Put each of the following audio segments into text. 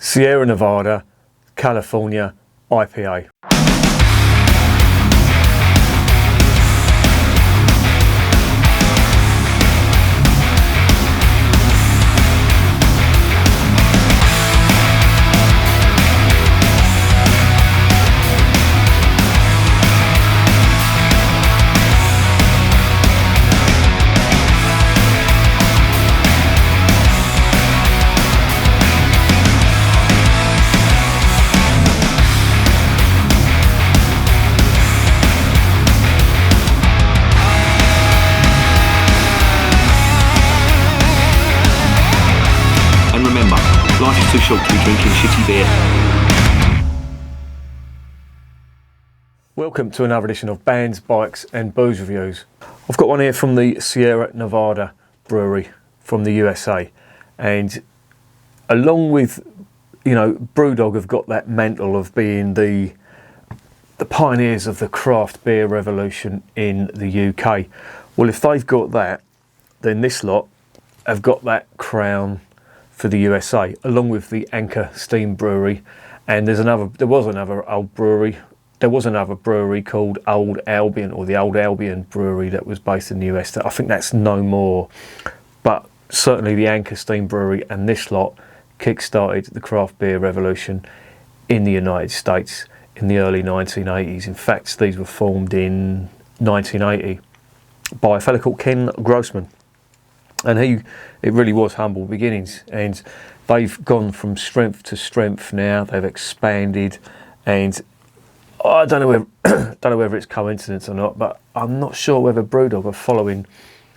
Sierra Nevada, California, IPA. Life is too short to be drinking shitty beer. Welcome to another edition of Bands, Bikes and Booze Reviews. I've got one here from the Sierra Nevada Brewery from the USA, and along with, Brewdog have got that mantle of being the pioneers of the craft beer revolution in the UK. Well, if they've got that, then this lot have got that crown for the USA, along with the Anchor Steam Brewery. And there was another brewery called Old Albion, or the Old Albion Brewery, that was based in the US. I think that's no more, but certainly the Anchor Steam Brewery and this lot kick-started the craft beer revolution in the United States in the early 1980s. In fact, these were formed in 1980 by a fellow called Ken Grossman. And it really was humble beginnings, and they've gone from strength to strength now. They've expanded, and I don't know whether it's coincidence or not, but I'm not sure whether Brewdog are following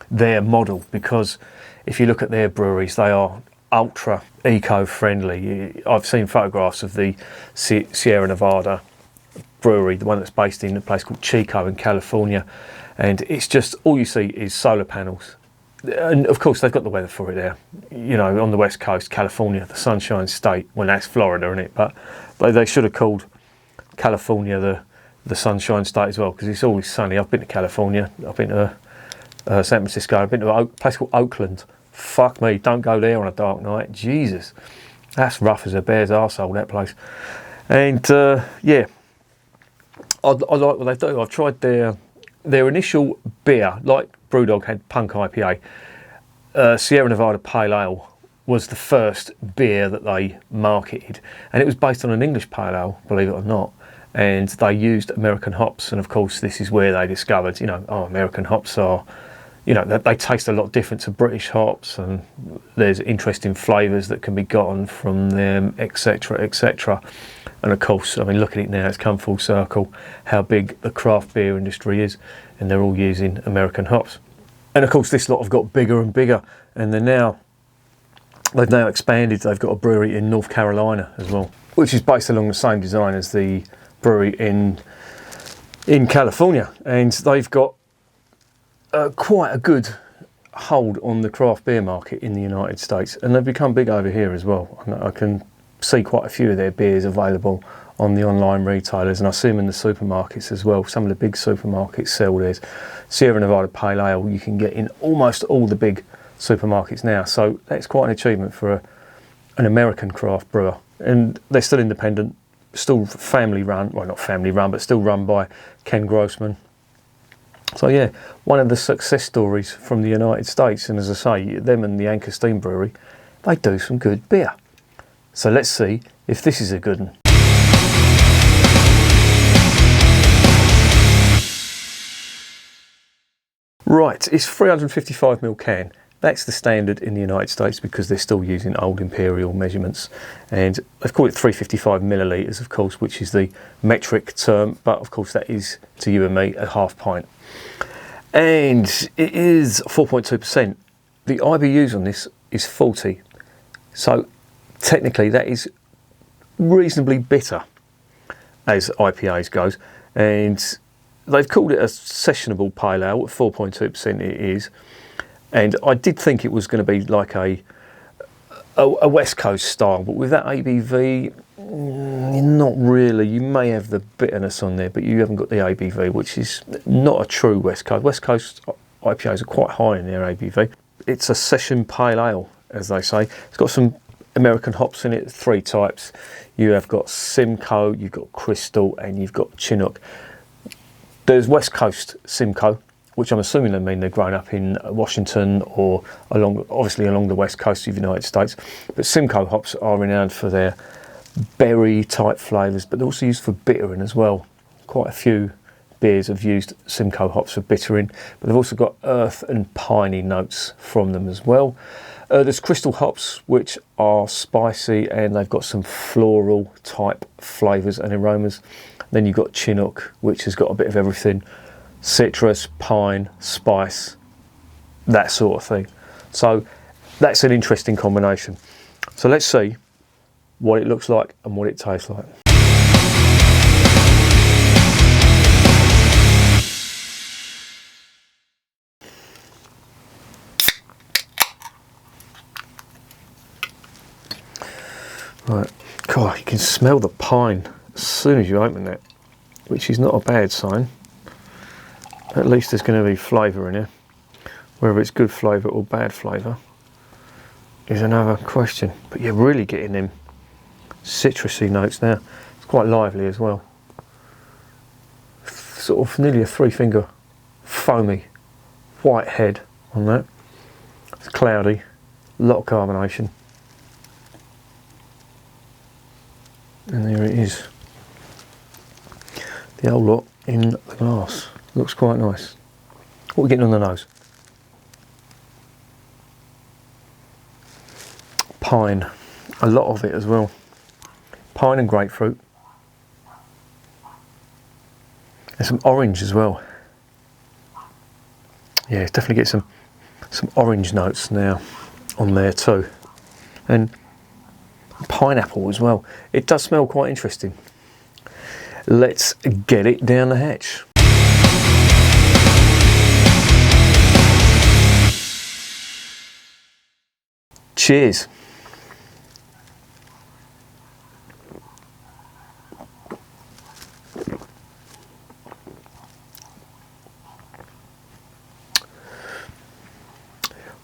their model, because if you look at their breweries, they are ultra eco-friendly. I've seen photographs of the Sierra Nevada Brewery, the one that's based in a place called Chico in California, and it's just all you see is solar panels. And of course they've got the weather for it there, on the west coast, California, the Sunshine State. Well, that's Florida, isn't it? But they should have called California the Sunshine State as well, because it's always sunny. I've been to California, I've been to San Francisco, I've been to a place called Oakland. Fuck me, don't go there on a dark night. Jesus, that's rough as a bear's arsehole, that place. And I like what they do. I've tried their initial beer, like Brewdog had Punk IPA. Sierra Nevada Pale Ale was the first beer that they marketed, and it was based on an English Pale Ale, believe it or not, and they used American hops. And of course this is where they discovered, American hops are, they taste a lot different to British hops, and there's interesting flavours that can be gotten from them, etc, etc. And of course, look at it now, it's come full circle, how big the craft beer industry is, and they're all using American hops. And of course, this lot have got bigger and bigger, and they've now expanded. They've got a brewery in North Carolina as well, which is based along the same design as the brewery in California, and they've got quite a good hold on the craft beer market in the United States, and they've become big over here as well. I can see quite a few of their beers available on the online retailers, and I see them in the supermarkets as well. Some of the big supermarkets sell theirs. Sierra Nevada Pale Ale you can get in almost all the big supermarkets now, so that's quite an achievement for an American craft brewer. And they're still independent, still family run, well, not family run, but still run by Ken Grossman. So yeah, one of the success stories from the United States. And as I say, them and the Anchor Steam Brewery, they do some good beer. So let's see if this is a good one. Right, it's 355ml can. That's the standard in the United States because they're still using old imperial measurements. And they've called it 355 millilitres, of course, which is the metric term. But of course, that is, to you and me, a half pint. And it is 4.2%. The IBUs on this is 40. So technically, that is reasonably bitter as IPAs goes. And they've called it a sessionable pale ale. At 4.2% it is. And I did think it was going to be like a West Coast style, but with that ABV, not really. You may have the bitterness on there, but you haven't got the ABV, which is not a true West Coast. West Coast IPAs are quite high in their ABV. It's a session pale ale, as they say. It's got some American hops in it, 3 types. You have got Simcoe, you've got Crystal, and you've got Chinook. There's West Coast Simcoe, which I'm assuming they mean they're grown up in Washington or obviously along the west coast of the United States. But Simcoe hops are renowned for their berry type flavours, but they're also used for bittering as well. Quite a few beers have used Simcoe hops for bittering, but they've also got earth and piney notes from them as well. There's Crystal hops, which are spicy and they've got some floral type flavours and aromas. Then you've got Chinook, which has got a bit of everything: citrus, pine, spice, that sort of thing. So that's an interesting combination. So let's see what it looks like and what it tastes like. Right, God, you can smell the pine as soon as you open it, which is not a bad sign. At least there's going to be flavour in here. Whether it's good flavour or bad flavour is another question. But you're really getting them citrusy notes now. It's quite lively as well. Sort of nearly a 3-finger foamy white head on that. It's cloudy, a lot of carbonation. And there it is. The whole lot in the glass. Looks quite nice. What are we getting on the nose? Pine. A lot of it as well. Pine and grapefruit. And some orange as well. Yeah, definitely get some orange notes now on there too. And pineapple as well. It does smell quite interesting. Let's get it down the hatch. Cheers.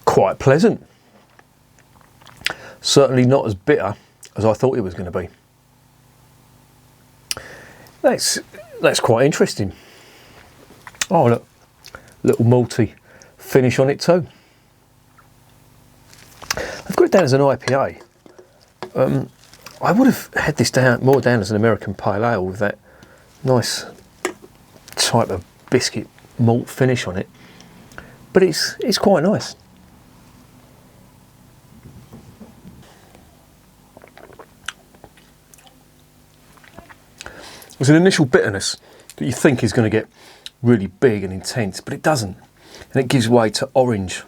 Quite pleasant. Certainly not as bitter as I thought it was going to be. That's quite interesting. Oh look, little malty finish on it too. I've got it down as an IPA. I would have had this more down as an American pale ale with that nice type of biscuit malt finish on it. But it's quite nice. There's an initial bitterness that you think is going to get really big and intense, but it doesn't. And it gives way to orange,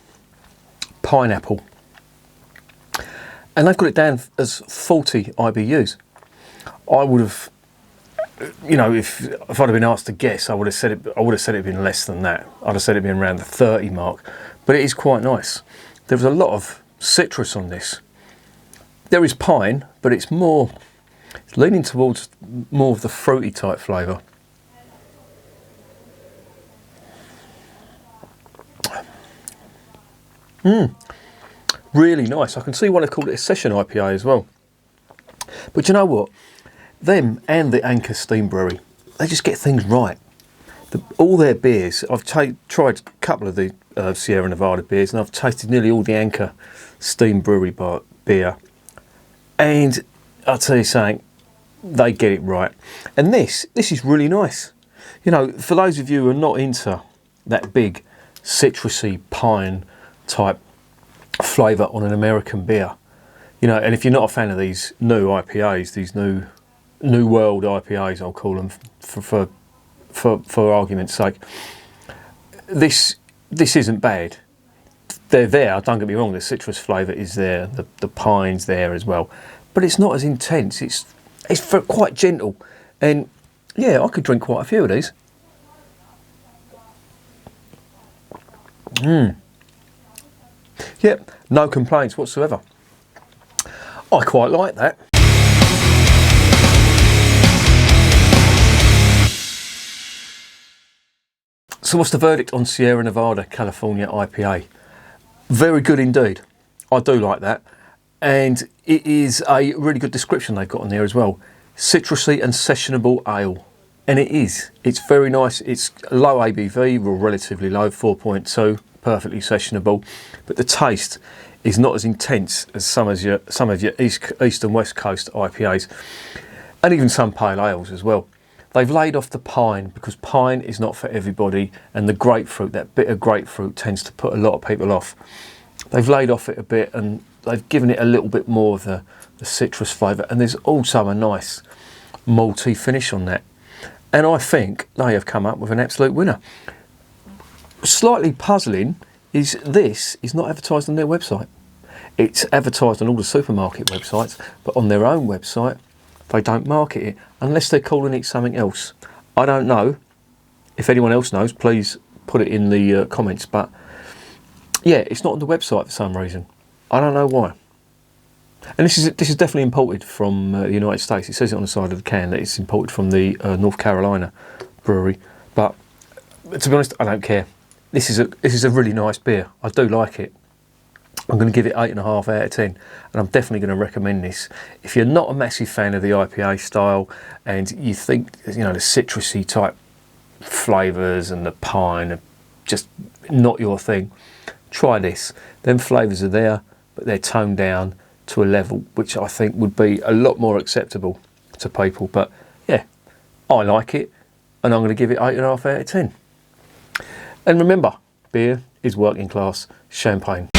pineapple. And they've got it down as 40 IBUs. I would have, you know, if I'd have been asked to guess, I would have said it'd been less than that. I'd have said it'd been around the 30 mark. But it is quite nice. There was a lot of citrus on this. There is pine, but it's leaning towards more of the fruity type flavour. Really nice. I can see why they've called it a session IPA as well. But you know what? Them and the Anchor Steam Brewery, they just get things right. All their beers, I've tried a couple of the Sierra Nevada beers, and I've tasted nearly all the Anchor Steam Brewery beer. And I'll tell you something, they get it right. And this is really nice. You know, for those of you who are not into that big citrusy pine type flavour on an American beer, you know, and if you're not a fan of these new IPAs, these new world IPAs, I'll call them for argument's sake, this isn't bad. They're there, don't get me wrong, the citrus flavour is there, the pine's there as well, but it's not as intense. It's quite gentle, and yeah, I could drink quite a few of these. Yep, no complaints whatsoever. I quite like that. So what's the verdict on Sierra Nevada California IPA? Very good indeed. I do like that. And it is a really good description they've got on there as well. Citrusy and sessionable ale. And it is. It's very nice. It's low ABV, well, relatively low, 4.2, perfectly sessionable. But the taste is not as intense as some of your east and west coast IPAs, and even some pale ales as well. They've laid off the pine because pine is not for everybody, and the grapefruit, that bitter grapefruit, tends to put a lot of people off. They've laid off it a bit and they've given it a little bit more of the citrus flavour, and there's also a nice malty finish on that. And I think they have come up with an absolute winner. Slightly puzzling is this is not advertised on their website. It's advertised on all the supermarket websites, but on their own website, they don't market it unless they're calling it something else. I don't know. If anyone else knows, please put it in the comments. But yeah, it's not on the website for some reason. I don't know why. And this is definitely imported from the United States. It says it on the side of the can that it's imported from the North Carolina brewery. But to be honest, I don't care. This is a really nice beer. I do like it. I'm going to give it 8.5 out of 10, and I'm definitely going to recommend this. If you're not a massive fan of the IPA style and you think, the citrusy type flavours and the pine are just not your thing, try this. Them flavours are there, but they're toned down to a level which I think would be a lot more acceptable to people. But yeah, I like it, and I'm going to give it 8.5 out of 10. And remember, beer is working class champagne.